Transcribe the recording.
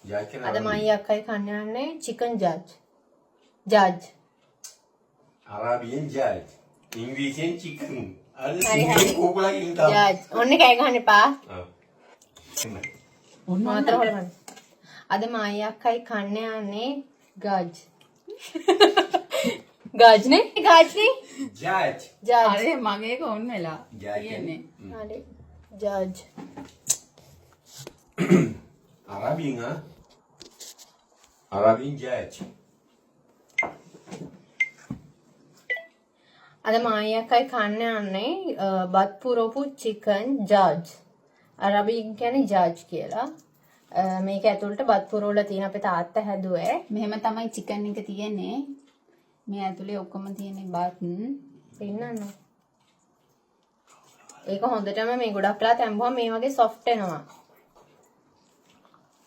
අද මයි අක්කයි කන්න යන්නේ chicken judge. Arabian judge. Indonesian chicken. හරි හරි. judge. ඔන්න කෑ ගහන්න එපා. මාතර හොලමන්. අද මයි අක්කයි කන්න යන්නේ judge. judge නේ? Judge. අरे මගේ එක ඔන්න වෙලා කියන්නේ. හරි. judge. Arabian ah. Arabian judge. අද මයි අක්කයි කන්න යන්නේ බත් පුරවපු chicken judge. අරබියෙන් කියන්නේ judge කියලා. මේක ඇතුළට බත් පුරවලා තියෙන අපේ තාත්තා හැදුවේ. මෙහෙම තමයි චිකන් එක තියෙන්නේ. මේ ඇතුලේ ඔක්කොම තියෙන්නේ බත්. පෙන්නන්න. ඒක හොඳටම මේ ගොඩක් වෙලා තැම්බුවම මේ වගේ soft වෙනවා.